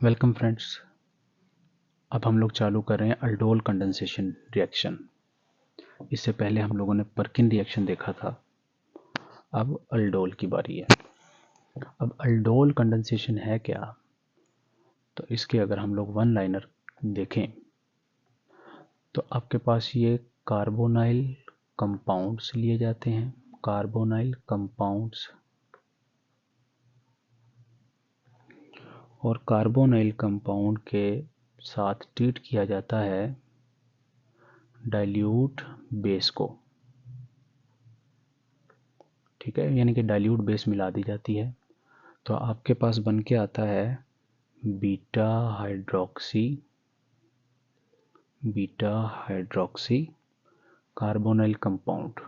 Welcome friends. अब हम लोग चालू कर रहे हैं अल्डोल कंडेंसेशन रिएक्शन। इससे पहले हम लोगों ने पर्किन रिएक्शन देखा था। अब अल्डोल की बारी है। अब अल्डोल कंडेंसेशन है क्या, तो इसके अगर हम लोग वन लाइनर देखें तो आपके पास ये कार्बोनाइल कंपाउंड्स लिए जाते हैं। कार्बोनाइल कंपाउंड्स और कार्बोनाइल कंपाउंड के साथ ट्रीट किया जाता है डाइल्यूट बेस को। ठीक है, यानी कि डाइल्यूट बेस मिला दी जाती है तो आपके पास बन के आता है बीटा हाइड्रोक्सी कार्बोनाइल कंपाउंड।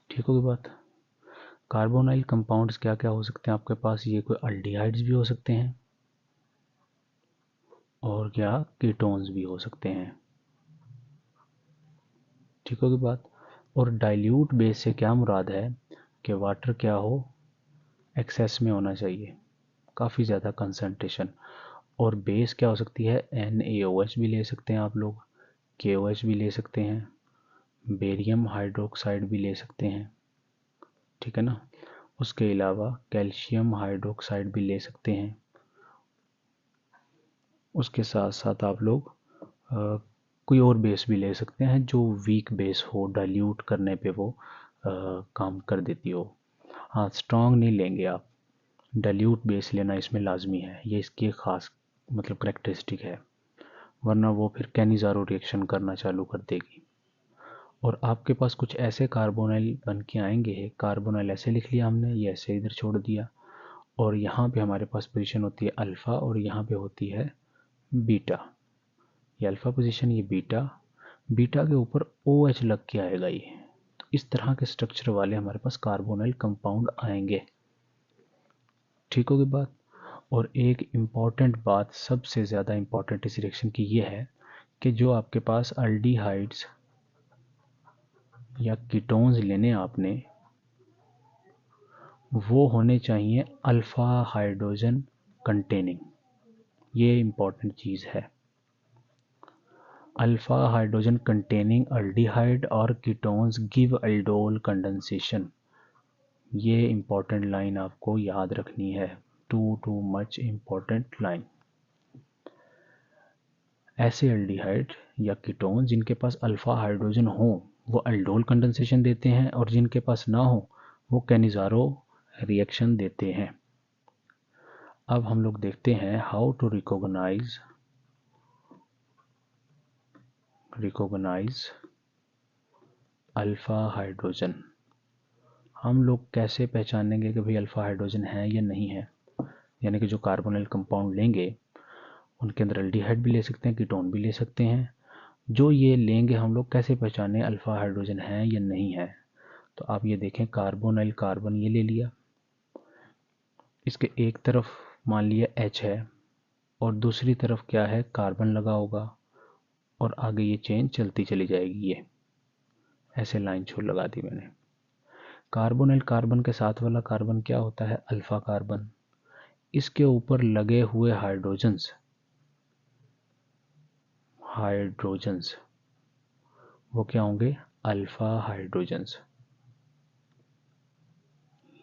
ठीक होगी बात। कार्बोनाइल कंपाउंड्स क्या क्या हो सकते हैं आपके पास? ये कोई अल्डिहाइड्स भी हो सकते हैं और क्या कीटोन्स भी हो सकते हैं। ठीक होगी बात। और डाइल्यूट बेस से क्या मुराद है कि वाटर क्या हो, एक्सेस में होना चाहिए, काफ़ी ज़्यादा कंसंट्रेशन। और बेस क्या हो सकती है? NaOH भी ले सकते हैं आप लोग, KOH भी ले सकते हैं, बेरियम हाइड्रोक्साइड भी ले सकते हैं। ठीक है ना। उसके अलावा कैल्शियम हाइड्रोक्साइड भी ले सकते हैं। उसके साथ साथ आप लोग कोई और बेस भी ले सकते हैं जो वीक बेस हो, डाइल्यूट करने पे वो काम कर देती हो। हाँ, स्ट्रॉन्ग नहीं लेंगे आप, डाइल्यूट बेस लेना इसमें लाजमी है, ये इसकी एक ख़ास मतलब करेक्टरिस्टिक है, वरना वो फिर कैनिज़ारो रिएक्शन करना चालू कर देगी। और आपके पास कुछ ऐसे कार्बोनाइल बन के आएंगे, कार्बोनाइल ऐसे लिख लिया हमने, ये ऐसे इधर छोड़ दिया, और यहाँ पे हमारे पास पोजीशन होती है अल्फ़ा और यहाँ पे होती है बीटा। ये अल्फ़ा पोजीशन, ये बीटा, बीटा के ऊपर OH लग के आएगा ये। तो इस तरह के स्ट्रक्चर वाले हमारे पास कार्बोनाइल कंपाउंड आएंगे। ठीक होगी बात। और एक इम्पॉर्टेंट बात, सबसे ज़्यादा इम्पॉर्टेंट इस रिएक्शन की ये है कि जो आपके पास अल्डिहाइड्स या कीटोन्स लेने आपने, वो होने चाहिए अल्फ़ा हाइड्रोजन कंटेनिंग। ये इम्पॉर्टेंट चीज़ है। अल्फ़ा हाइड्रोजन कंटेनिंग अल्डिहाइड और कीटोन्स गिव अल्डोल कंडेंसेशन। ये इम्पॉर्टेंट लाइन आपको याद रखनी है, टू मच इम्पॉर्टेंट लाइन। ऐसे अल्डिहाइड या कीटोन जिनके पास अल्फ़ा हाइड्रोजन हो वो अल्डोल कंडेंसेशन देते हैं, और जिनके पास ना हो वो कैनिज़ारो रिएक्शन देते हैं। अब हम लोग देखते हैं how to recognise alpha hydrogen. हम लोग कैसे पहचानेंगे कि भाई अल्फ़ा हाइड्रोजन है या नहीं है? यानी कि जो कार्बोनाइल कंपाउंड लेंगे उनके अंदर अल्डिहाइड भी ले सकते हैं, कीटोन भी ले सकते हैं। जो ये लेंगे हम लोग कैसे पहचाने अल्फ़ा हाइड्रोजन है या नहीं है? तो आप ये देखें, कार्बोनाइल कार्बन ये ले लिया, इसके एक तरफ मान लिया H है और दूसरी तरफ क्या है, कार्बन लगा होगा, और आगे ये चेन चलती चली जाएगी। ये ऐसे लाइन छोड़ लगा दी मैंने। कार्बोनाइल कार्बन के साथ वाला कार्बन क्या होता है? Alpha carbon. इसके ऊपर लगे हुए हाइड्रोजन्स वो क्या होंगे? Alpha hydrogens.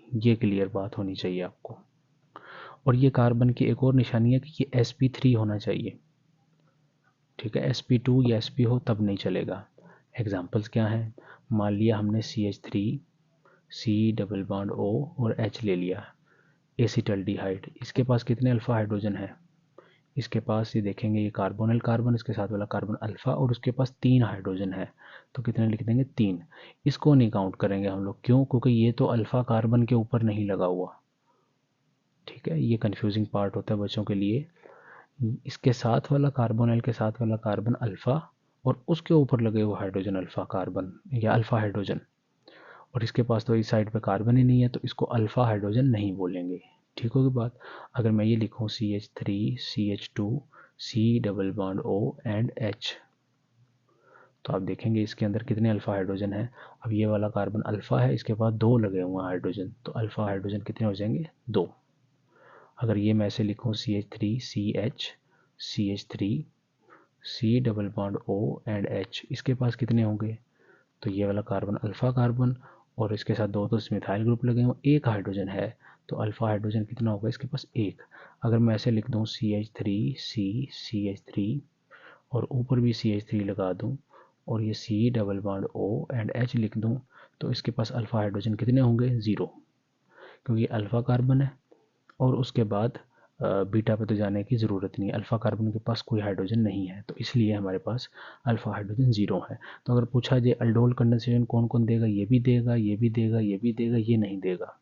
ये क्लियर बात होनी चाहिए आपको। और ये कार्बन की एक और निशानी है कि ये sp3 होना चाहिए। ठीक है, sp2 या sp हो तब नहीं चलेगा। एग्जाम्पल्स क्या हैं? मान लिया हमने CH3 C double bond O और H ले लिया, एसिटल्डिहाइड। इसके पास कितने अल्फ़ा हाइड्रोजन है? इसके पास ये देखेंगे, ये कार्बोनिल कार्बन, इसके साथ वाला कार्बन अल्फ़ा, और उसके पास 3 हाइड्रोजन है, तो कितने लिख देंगे? 3। इसको नहीं काउंट करेंगे हम लोग, क्यों? क्योंकि ये तो अल्फ़ा कार्बन के ऊपर नहीं लगा हुआ। ठीक है, ये कन्फ्यूजिंग पार्ट होता है बच्चों के लिए। इसके साथ वाला कार्बोनिल के साथ वाला कार्बन अल्फ़ा, और उसके ऊपर लगे हुए हाइड्रोजन अल्फ़ा कार्बन या अल्फ़ा हाइड्रोजन, और इसके पास तो इस साइड पे कार्बन ही नहीं है, तो इसको अल्फ़ा हाइड्रोजन नहीं बोलेंगे। ठीक होगी बात। अगर मैं ये लिखूँ CH3 CH2 C double bond O and H, तो आप देखेंगे इसके अंदर कितने अल्फ़ा हाइड्रोजन हैं। अब ये वाला कार्बन अल्फ़ा है, इसके बाद 2 लगे हुए हैं हाइड्रोजन, तो अल्फ़ा हाइड्रोजन कितने हो जाएंगे 2। अगर ये मैं ऐसे लिखूँ CH3 CH3 C double bond O and H, इसके पास कितने होंगे, तो ये वाला कार्बन अल्फ़ा कार्बन और इसके साथ 2 मिथाइल ग्रुप लगे हुए, एक हाइड्रोजन है, तो अल्फ़ा हाइड्रोजन कितना होगा इसके पास 1। अगर मैं ऐसे लिख दूँ CH3 और ऊपर भी CH3 लगा दूँ और ये C double bond O and H लिख दूँ, तो इसके पास अल्फ़ा हाइड्रोजन कितने होंगे 0, क्योंकि अल्फ़ा कार्बन है और उसके बाद बीटा पे तो जाने की ज़रूरत नहीं है, अल्फ़ा कार्बन के पास कोई हाइड्रोजन नहीं है, तो इसलिए हमारे पास अल्फ़ा हाइड्रोजन 0 है। तो अगर पूछा जाए अल्डोल कंडेंसेशन कौन कौन देगा, ये भी देगा, ये भी देगा, ये भी देगा, ये नहीं देगा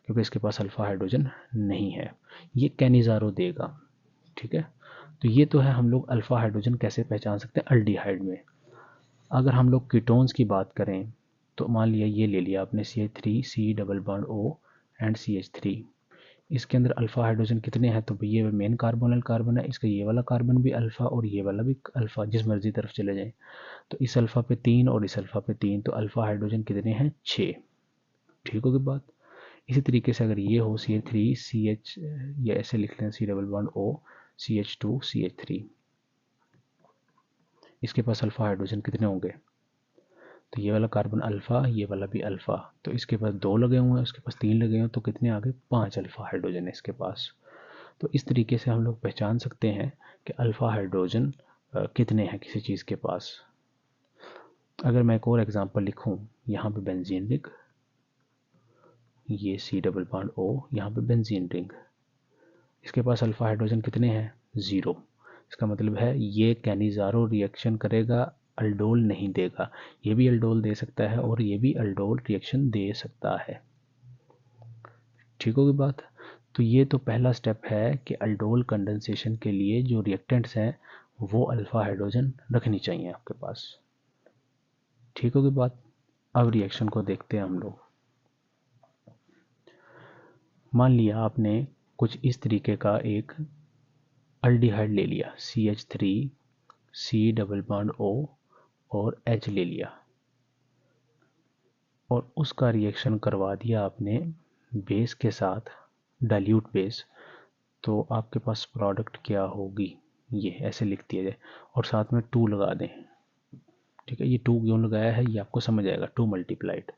क्योंकि इसके पास अल्फ़ा हाइड्रोजन नहीं है, ये कैनिज़ारो देगा। ठीक है, तो ये तो है हम लोग अल्फ़ा हाइड्रोजन कैसे पहचान सकते हैं अल्डिहाइड में। अगर हम लोग कीटोन्स की बात करें तो मान लिया ये ले लिया आपने CH3 C double bond O and CH3, इसके अंदर अल्फ़ा हाइड्रोजन कितने हैं, तो ये मेन कार्बोनल कार्बन है, इसका ये वाला कार्बन भी अल्फ़ा और ये वाला भी अल्फ़ा, जिस मर्जी तरफ चले जाएं, तो इस अल्फ़ा पे 3 और इस अल्फ़ा पे 3, तो अल्फ़ा हाइड्रोजन कितने हैं 6। ठीक होगी बात। इसी तरीके से अगर ये हो CH3 CH, ये ऐसे लिख लें C double bond O CH2 CH3, इसके पास अल्फ़ा हाइड्रोजन कितने होंगे, तो ये वाला कार्बन अल्फ़ा, ये वाला भी अल्फ़ा, तो इसके पास 2 लगे हुए हैं, उसके पास 3 लगे हैं, तो कितने आ गए 5 अल्फ़ा हाइड्रोजन है इसके पास। तो इस तरीके से हम लोग पहचान सकते हैं कि अल्फ़ा हाइड्रोजन कितने हैं किसी चीज़ के पास। अगर मैं एक और एग्जांपल लिखूं, यहाँ पे बेंजीन रिंग, ये C डबल बॉन्ड O, यहाँ पे बेंजीन रिंग, इसके पास अल्फ़ा हाइड्रोजन कितने हैं 0। इसका मतलब है ये कैनिज़ारो रिएक्शन करेगा, अल्डोल नहीं देगा, ये भी अल्डोल दे सकता है और ये भी अल्डोल रिएक्शन दे सकता है। ठीक होगी बात। तो ये तो पहला स्टेप है कि अल्डोल कंडेंसेशन के लिए जो रिएक्टेंट्स हैं वो अल्फ़ा हाइड्रोजन रखनी चाहिए आपके पास। ठीक होगी बात। अब रिएक्शन को देखते हैं हम लोग। मान लिया आपने कुछ इस तरीके का एक अल्डिहाइड ले लिया, CH3 C double bond O और H ले लिया और उसका रिएक्शन करवा दिया आपने बेस के साथ, डाइल्यूट बेस, तो आपके पास प्रोडक्ट क्या होगी, ये ऐसे लिख दिया जाए और साथ में 2 लगा दें। ठीक है, ये 2 क्यों लगाया है ये आपको समझ आएगा, 2 मल्टीप्लाइड।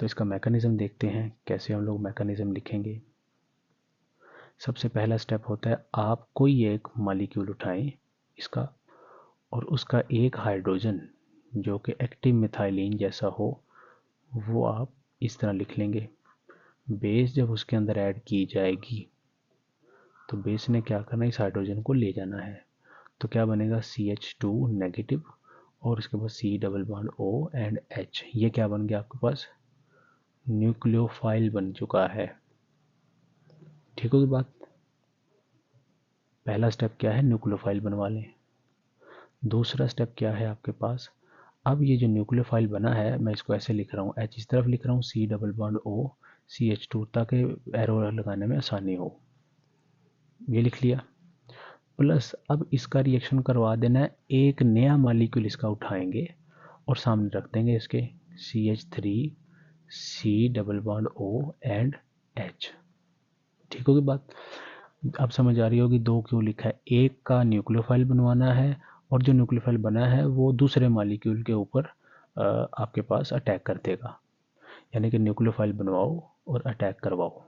तो इसका मैकेनिज्म देखते हैं कैसे हम लोग मैकेनिज्म लिखेंगे। सबसे पहला स्टेप होता है आप कोई एक मॉलिक्यूल उठाएं इसका और उसका एक हाइड्रोजन जो कि एक्टिव मिथाइलिन जैसा हो वो आप इस तरह लिख लेंगे। बेस जब उसके अंदर ऐड की जाएगी तो बेस ने क्या करना है, इस हाइड्रोजन को ले जाना है, तो क्या बनेगा CH2 नेगेटिव और इसके बाद C double bond O and H, ये क्या बन गया आपके पास न्यूक्लियोफाइल बन चुका है। ठीक होगी बात। पहला स्टेप क्या है, न्यूक्लियोफाइल बनवा लें। दूसरा स्टेप क्या है आपके पास, अब ये जो न्यूक्लियोफाइल बना है मैं इसको ऐसे लिख रहा हूँ, H इस तरफ लिख रहा हूँ, C double bond O CH2 ताकि एरो लगाने में आसानी हो, ये लिख लिया। प्लस अब इसका रिएक्शन करवा देना है, एक नया मॉलिक्यूल इसका उठाएंगे और सामने रख देंगे इसके CH3 C double bond O and H। ठीक होगी बात। अब समझ आ रही होगी 2 क्यों लिखा है, एक का न्यूक्लियोफाइल बनवाना है और जो न्यूक्लियोफाइल बना है वो दूसरे मॉलिक्यूल के ऊपर आपके पास अटैक कर देगा, यानी कि न्यूक्लियोफाइल बनवाओ और अटैक करवाओ।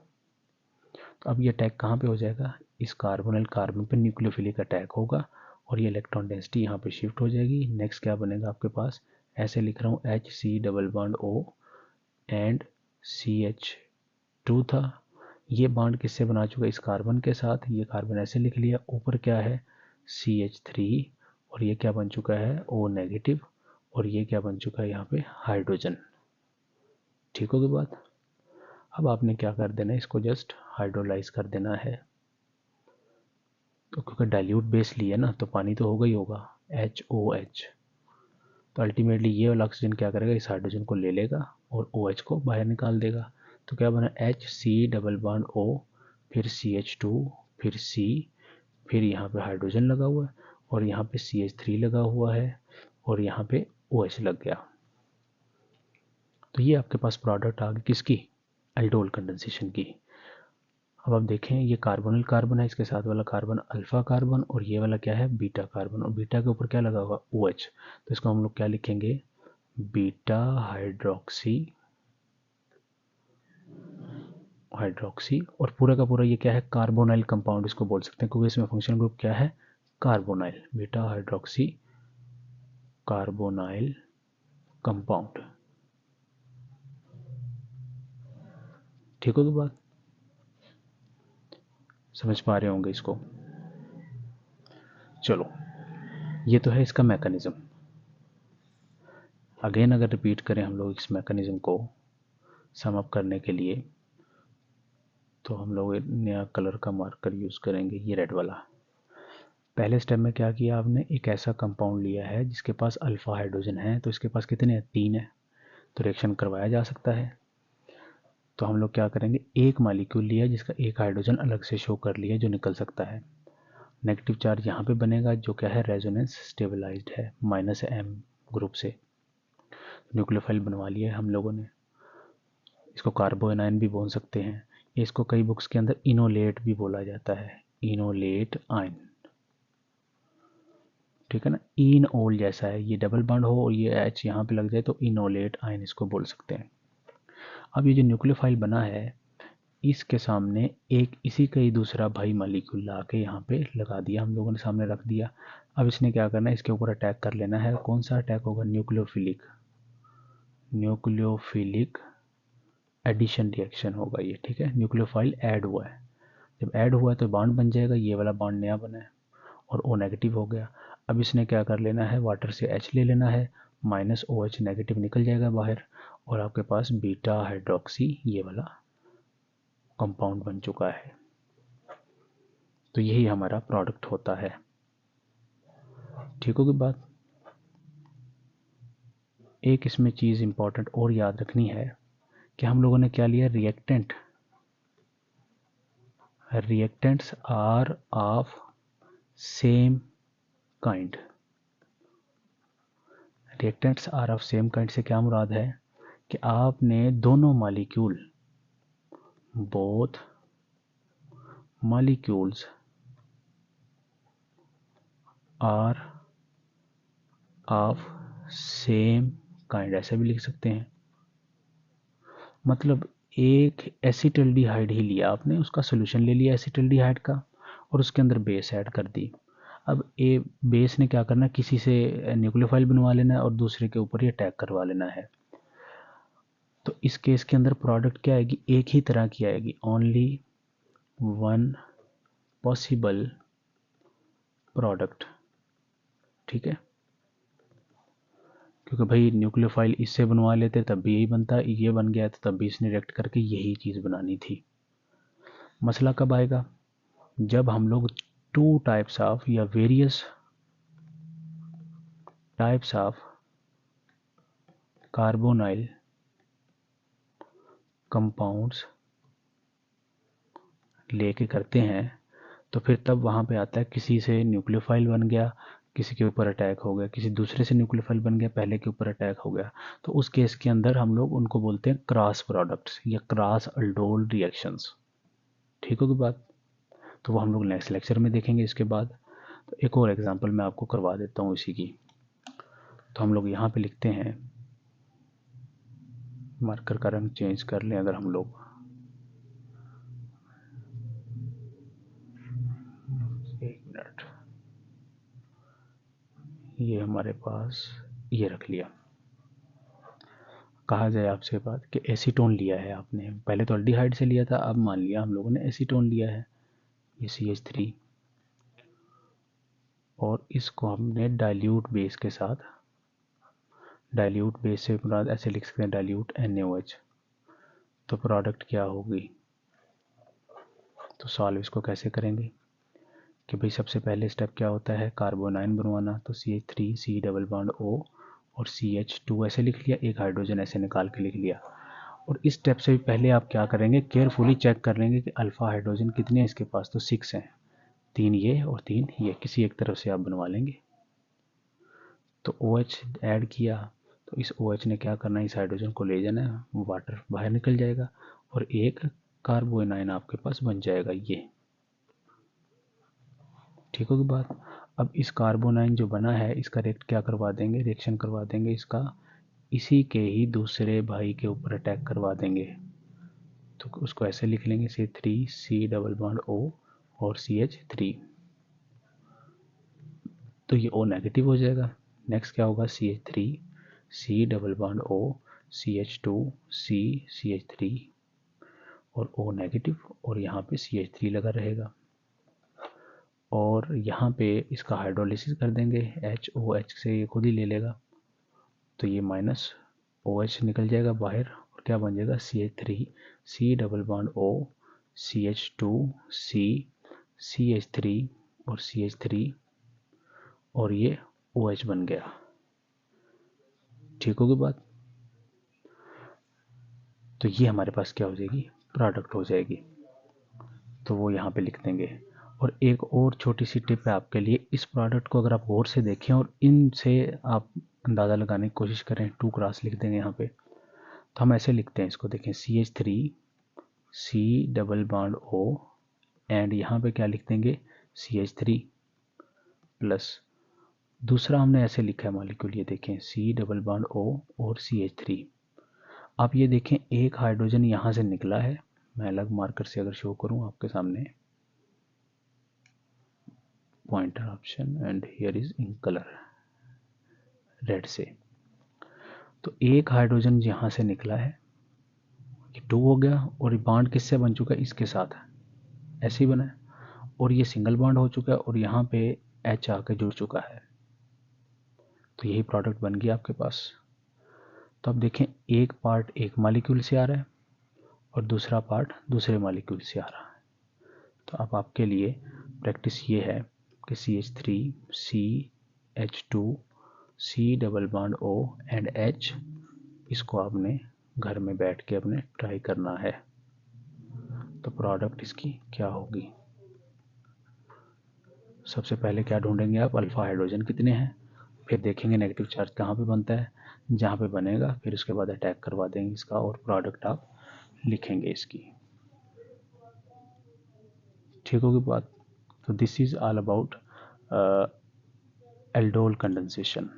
तो अब ये अटैक कहाँ पे हो जाएगा, इस कार्बोनल कार्बन पे न्यूक्लियोफिलिक अटैक होगा और ये इलेक्ट्रॉन डेंसिटी यहाँ पे शिफ्ट हो जाएगी। नेक्स्ट क्या बनेगा आपके पास, ऐसे लिख रहा हूँ HC double bond O and CH2 था, ये बॉन्ड किससे बना चुका है, इस कार्बन के साथ, ये कार्बन ऐसे लिख लिया, ऊपर क्या है CH3 और ये क्या बन चुका है O नेगेटिव और ये क्या बन चुका है यहाँ पे हाइड्रोजन। ठीक होगी बात। अब आपने क्या कर देना है, इसको जस्ट हाइड्रोलाइज कर देना है, तो क्योंकि डाइल्यूट बेस लिया ना तो पानी तो होगा ही होगा HOH, तो अल्टीमेटली ये वाला ऑक्सीजन क्या करेगा, इस हाइड्रोजन को ले लेगा और OH को बाहर निकाल देगा। तो क्या बना HC डबल बॉन्ड O फिर CH2 फिर C, फिर यहाँ पे हाइड्रोजन लगा हुआ है और यहाँ पे CH3 लगा हुआ है और यहाँ पे OH लग गया। तो ये आपके पास प्रोडक्ट आ गई किसकी, एल्डोल कंडेंसेशन की। अब आप देखें ये कार्बोनिल कार्बन है, इसके साथ वाला कार्बन अल्फा कार्बन और ये वाला क्या है, बीटा कार्बन, और बीटा के ऊपर क्या लगा होगा, OH। तो इसको हम लोग क्या लिखेंगे, बीटा हाइड्रोक्सी और पूरा का पूरा ये क्या है, कार्बोनाइल कंपाउंड इसको बोल सकते हैं, क्योंकि इसमें फंक्शनल ग्रुप क्या है, carbonyl, beta hydroxy carbonyl compound. ठीक होगी बात, समझ पा रहे होंगे इसको। चलो ये तो है इसका मैकेनिज्म। अगेन अगर रिपीट करें हम लोग इस मैकेनिज्म को सम अप करने के लिए, तो हम लोग एक नया कलर का मार्कर यूज़ करेंगे, ये रेड वाला। पहले स्टेप में क्या किया आपने, एक ऐसा कंपाउंड लिया है जिसके पास अल्फा हाइड्रोजन है, तो इसके पास कितने हैं, 3 है, तो रिएक्शन करवाया जा सकता है। तो हम लोग क्या करेंगे, एक मॉलिक्यूल लिया जिसका एक हाइड्रोजन अलग से शो कर लिया जो निकल सकता है। नेगेटिव चार्ज यहाँ पे बनेगा जो क्या है, रेजोनेंस स्टेबलाइज्ड है, -M ग्रुप से। न्यूक्लियोफाइल बनवा लिया है हम लोगों ने। इसको कार्बोएनाइन भी बोल सकते हैं, इसको कई बुक्स के अंदर इनोलेट भी बोला जाता है, इनोलेट आयन। ठीक है ना, इन ओल जैसा है, ये डबल बॉन्ड हो और ये H यहाँ पे लग जाए तो इनोलेट आयन इसको बोल सकते हैं। अब ये जो न्यूक्लियोफाइल बना है इसके सामने एक इसी का ही दूसरा भाई मॉलिक्यूल ला के यहाँ पे लगा दिया, हम लोगों ने सामने रख दिया। अब इसने क्या करना है, इसके ऊपर अटैक कर लेना है। कौन सा अटैक होगा, न्यूक्लियोफिलिक एडिशन रिएक्शन होगा ये। ठीक है, न्यूक्लियोफाइल ऐड हुआ है, जब ऐड हुआ है तो बॉन्ड बन जाएगा, ये वाला बॉन्ड नया बना है और O नेगेटिव हो गया। अब इसने क्या कर लेना है, वाटर से H ले लेना है, -OH नेगेटिव निकल जाएगा बाहर और आपके पास बीटा हाइड्रोक्सी ये वाला कंपाउंड बन चुका है। तो यही हमारा प्रोडक्ट होता है। ठीक होगी बात। एक इसमें चीज़ इंपॉर्टेंट और याद रखनी है कि हम लोगों ने क्या लिया, reactants are of same kind. Reactants are of same kind से क्या मुराद है कि आपने दोनों molecule, both molecules are of same kind, ऐसे भी लिख सकते हैं। मतलब एक एसिटल्डिहाइड ही लिया आपने, उसका सोल्यूशन ले लिया एसिटल्डिहाइड का और उसके अंदर बेस ऐड कर दी। अब ए बेस ने क्या करना, किसी से न्यूक्लियोफाइल बनवा लेना है और दूसरे के ऊपर ही अटैक करवा लेना है। तो इस केस के अंदर प्रोडक्ट क्या आएगी, एक ही तरह की आएगी, ओनली वन पॉसिबल प्रोडक्ट। ठीक है, क्योंकि भाई न्यूक्लियोफाइल इससे बनवा लेते तब भी यही बनता, ये बन गया तो तब भी इसने रिएक्ट करके यही चीज़ बनानी थी। मसला कब आएगा, जब हम लोग 2 टाइप्स ऑफ या various types of carbonyl compounds लेके करते हैं, तो फिर तब वहाँ पे आता है किसी से न्यूक्लियोफाइल बन गया, किसी के ऊपर अटैक हो गया, किसी दूसरे से न्यूक्लियोफाइल बन गया, पहले के ऊपर अटैक हो गया। तो उस केस के अंदर हम लोग उनको बोलते हैं क्रॉस प्रोडक्ट्स या क्रॉस अल्डोल रिएक्शंस। ठीक होगी बात। तो वो हम लोग नेक्स्ट लेक्चर में देखेंगे इसके बाद। तो एक और एग्जांपल मैं आपको करवा देता हूँ इसी की। तो हम लोग यहाँ पे लिखते हैं, मार्कर का रंग चेंज कर लें अगर हम लोग, एक मिनट, ये हमारे पास ये रख लिया। कहा जाए आपसे बात कि एसीटोन लिया है आपने, पहले तो अल्डिहाइड से लिया था, अब मान लिया हम लोगों ने एसीटोन लिया है, ये CH3, और इसको हमने डाइल्यूट बेस के साथ, डाइल्यूट बेस से मुराद ऐसे लिख सकते हैं डाइल्यूट NaOH। तो प्रोडक्ट क्या होगी, तो सॉल्व इसको कैसे करेंगे कि भाई सबसे पहले स्टेप क्या होता है, कार्बोनाइन बनवाना। तो CH3 C double bond O और CH2 ऐसे लिख लिया, एक हाइड्रोजन ऐसे निकाल के लिख लिया। और इस स्टेप से भी पहले आप क्या करेंगे, केयरफुली चेक कर लेंगे कि अल्फा हाइड्रोजन कितने हैं इसके पास, तो 6 हैं, 3 ये और 3 ये, किसी एक तरफ से आप बनवा लेंगे। तो OH ऐड किया तो इस OH ने क्या करना है, इस हाइड्रोजन को ले जाना है, वाटर बाहर निकल जाएगा और एक कार्बोनाइन आपके पास बन जाएगा ये। ठीक होगी बात। अब इस कार्बोनाइन जो बना है इसका क्या करवा देंगे, रिएक्शन करवा देंगे इसका, इसी के ही दूसरे भाई के ऊपर अटैक करवा देंगे। तो उसको ऐसे लिख लेंगे C3 डबल बॉन्ड O और CH3, तो ये O नेगेटिव हो जाएगा। नेक्स्ट क्या होगा, CH3 C double bond O CH2 C CH3 और O नेगेटिव और यहाँ पे CH3 लगा रहेगा और यहाँ पे इसका हाइड्रोलिसिस कर देंगे, HOH से ये खुद ही ले लेगा तो ये माइनस OH निकल जाएगा बाहर और क्या बन जाएगा CH3 C double bond O CH2 C CH3 और CH3 और ये OH बन गया। ठीक होगी बात। तो ये हमारे पास क्या हो जाएगी, प्रोडक्ट हो जाएगी। तो वो यहाँ पे लिख देंगे। और एक और छोटी सी टिप है आपके लिए, इस प्रोडक्ट को अगर आप गौर से देखें और इनसे आप अंदाज़ा लगाने की कोशिश करें, 2 क्रॉस लिख देंगे यहाँ पे। तो हम ऐसे लिखते हैं इसको, देखें CH3 C double bond O and यहाँ पे क्या लिख देंगे CH3 प्लस दूसरा हमने ऐसे लिखा है मॉलिक्यूल, ये देखें C डबल बॉन्ड O और CH3। आप ये देखें एक हाइड्रोजन यहाँ से निकला है, मैं अलग मार्कर से अगर शो करूँ आपके सामने, pointer option and here is in colour red से, तो एक हाइड्रोजन यहाँ से निकला है, ये 2 हो गया और ये बॉन्ड किससे बन चुका है, इसके साथ ऐसे ही बना है और ये सिंगल बॉन्ड हो चुका है और यहाँ पे H आके जुड़ चुका है। तो यही प्रोडक्ट बन गया आपके पास। तो अब देखें एक पार्ट एक मॉलिक्यूल से आ रहा है और दूसरा पार्ट दूसरे मॉलिक्यूल से आ रहा है। तो अब आपके लिए प्रैक्टिस ये है कि CH3 CH2 C double bond O and H, इसको आपने घर में बैठ के अपने ट्राई करना है। तो प्रोडक्ट इसकी क्या होगी, सबसे पहले क्या ढूंढेंगे आप, अल्फा हाइड्रोजन कितने हैं, फिर देखेंगे नेगेटिव चार्ज कहाँ पे बनता है, जहाँ पे बनेगा फिर उसके बाद अटैक करवा देंगे इसका और प्रोडक्ट आप लिखेंगे इसकी। ठीक होगी बात। तो this is all about aldol condensation.